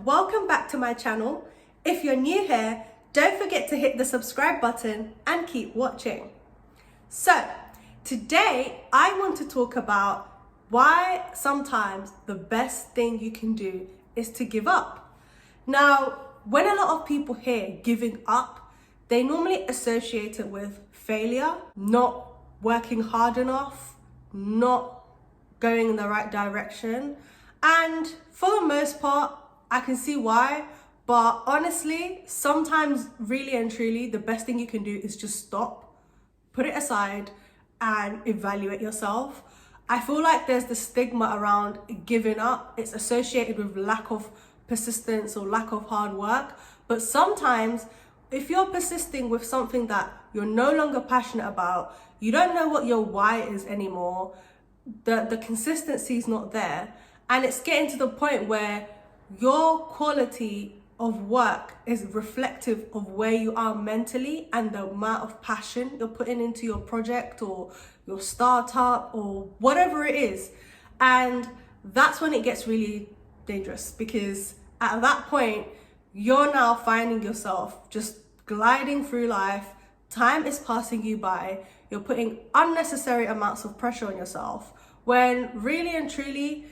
welcome back to my channel. If you're new here, don't forget to hit the subscribe button and keep watching. So today I want to talk about why sometimes the best thing you can do is to give up. Now, when a lot of people hear giving up, they normally associate it with failure, not working hard enough, not going in the right direction. And for the most part, I can see why, but honestly, sometimes really and truly, the best thing you can do is just stop, put it aside, and evaluate yourself. I feel like there's the stigma around giving up. It's associated with lack of persistence or lack of hard work. But sometimes, if you're persisting with something that you're no longer passionate about, you don't know what your why is anymore, the consistency is not there, and it's getting to the point where your quality of work is reflective of where you are mentally and the amount of passion you're putting into your project or your startup or whatever it is. And that's when it gets really dangerous, because at that point, you're now finding yourself just gliding through life. Time is passing you by. You're putting unnecessary amounts of pressure on yourself when really and truly,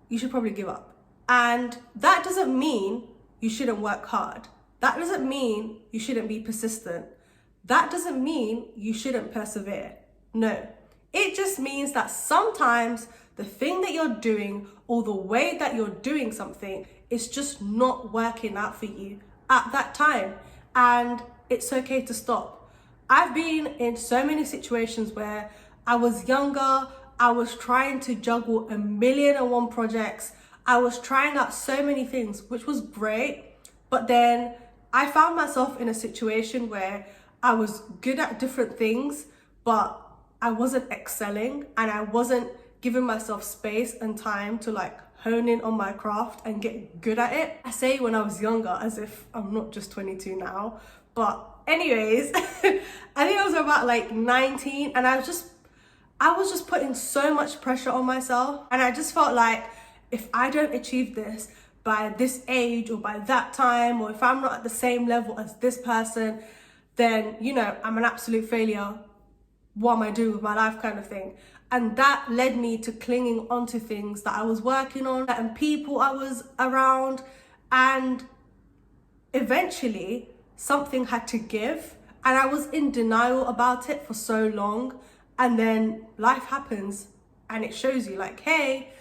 you should probably give up. And that doesn't mean you shouldn't work hard. That doesn't mean you shouldn't be persistent. That doesn't mean you shouldn't persevere. No, it just means that sometimes the thing that you're doing or the way that you're doing something is just not working out for you at that time. And it's okay to stop. I've been in so many situations where I was younger, I was trying to juggle 1,000,001 projects. I was trying out so many things, which was great. But then I found myself in a situation where I was good at different things, but I wasn't excelling and I wasn't giving myself space and time to hone in on my craft and get good at it. I say when I was younger as if I'm not just 22 now. But anyways, I think I was about 19 and I was just putting so much pressure on myself, and I just felt like if I don't achieve this by this age or by that time, or if I'm not at the same level as this person, then, I'm an absolute failure. What am I doing with my life, kind of thing. And that led me to clinging onto things that I was working on and people I was around. And eventually something had to give, and I was in denial about it for so long. And then life happens and it shows you hey,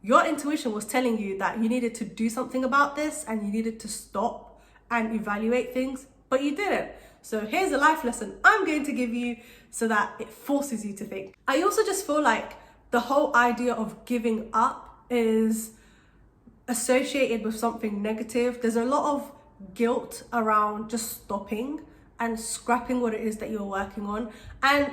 your intuition was telling you that you needed to do something about this and you needed to stop and evaluate things, but you didn't. So here's a life lesson I'm going to give you so that it forces you to think. I also just feel like the whole idea of giving up is associated with something negative. There's a lot of guilt around just stopping and scrapping what it is that you're working on. And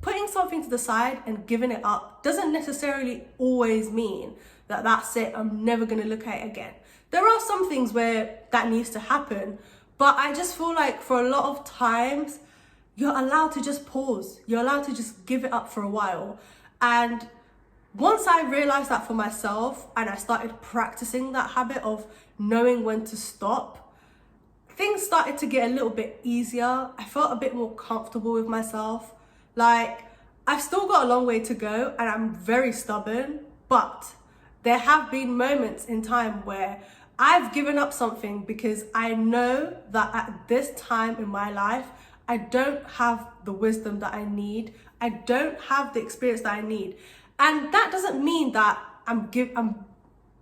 putting something to the side and giving it up doesn't necessarily always mean that that's it, I'm never going to look at it again. There are some things where that needs to happen, but I just feel like for a lot of times, you're allowed to just pause. You're allowed to just give it up for a while. And once I realized that for myself and I started practicing that habit of knowing when to stop, things started to get a little bit easier. I felt a bit more comfortable with myself. I've still got a long way to go and I'm very stubborn, but there have been moments in time where I've given up something because I know that at this time in my life, I don't have the wisdom that I need. I don't have the experience that I need. And that doesn't mean that I'm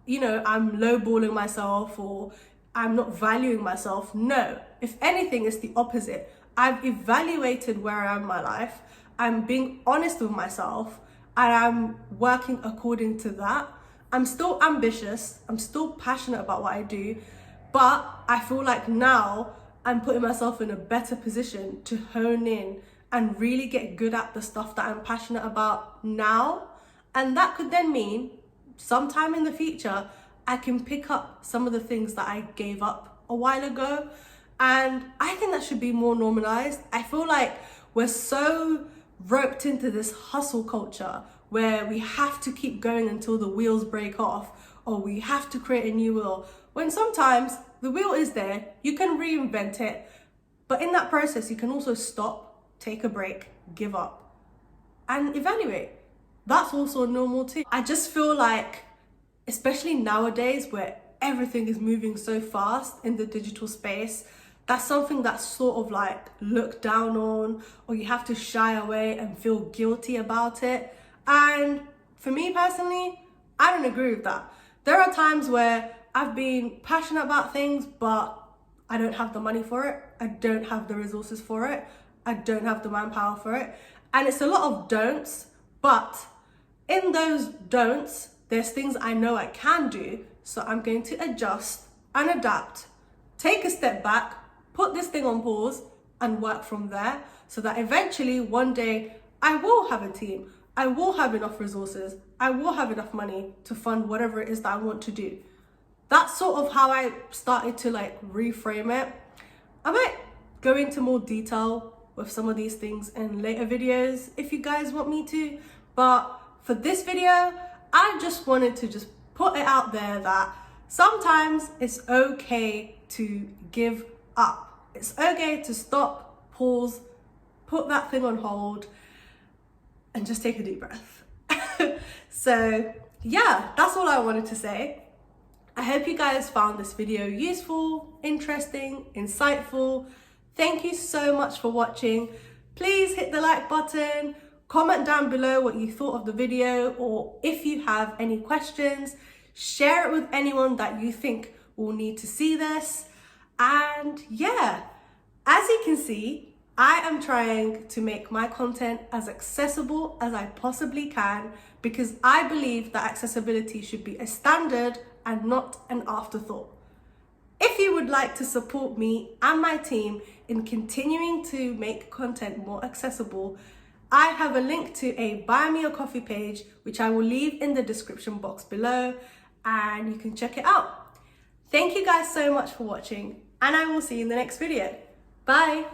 lowballing myself or I'm not valuing myself. No, if anything, it's the opposite. I've evaluated where I am in my life. I'm being honest with myself and I'm working according to that. I'm still ambitious. I'm still passionate about what I do, but I feel like now I'm putting myself in a better position to hone in and really get good at the stuff that I'm passionate about now. And that could then mean sometime in the future, I can pick up some of the things that I gave up a while ago. And I think that should be more normalized. I feel like we're so roped into this hustle culture where we have to keep going until the wheels break off, oh, we have to create a new wheel. When sometimes the wheel is there, you can reinvent it. But in that process, you can also stop, take a break, give up, and evaluate. That's also normal too. I just feel like, especially nowadays where everything is moving so fast in the digital space, that's something that's sort of like looked down on, or you have to shy away and feel guilty about it. And for me personally, I don't agree with that. There are times where I've been passionate about things, but I don't have the money for it. I don't have the resources for it. I don't have the manpower for it. And it's a lot of don'ts, but in those don'ts, there's things I know I can do. So I'm going to adjust and adapt, take a step back, put this thing on pause and work from there, so that eventually one day I will have a team. I will have enough resources. I will have enough money to fund whatever it is that I want to do. That's sort of how I started to like reframe it. I might go into more detail with some of these things in later videos if you guys want me to. But for this video, I just wanted to just put it out there that sometimes it's okay to give up. It's okay to stop, pause, put that thing on hold, and just take a deep breath. So yeah, that's all I wanted to say. I hope you guys found this video useful, interesting, insightful. Thank you so much for watching. Please hit the like button, comment down below what you thought of the video, or if you have any questions, share it with anyone that you think will need to see this. And yeah, as you can see, I am trying to make my content as accessible as I possibly can, because I believe that accessibility should be a standard and not an afterthought. If you would like to support me and my team in continuing to make content more accessible, I have a link to a Buy Me a Coffee page, which I will leave in the description box below, and you can check it out. Thank you guys so much for watching, and I will see you in the next video. Bye.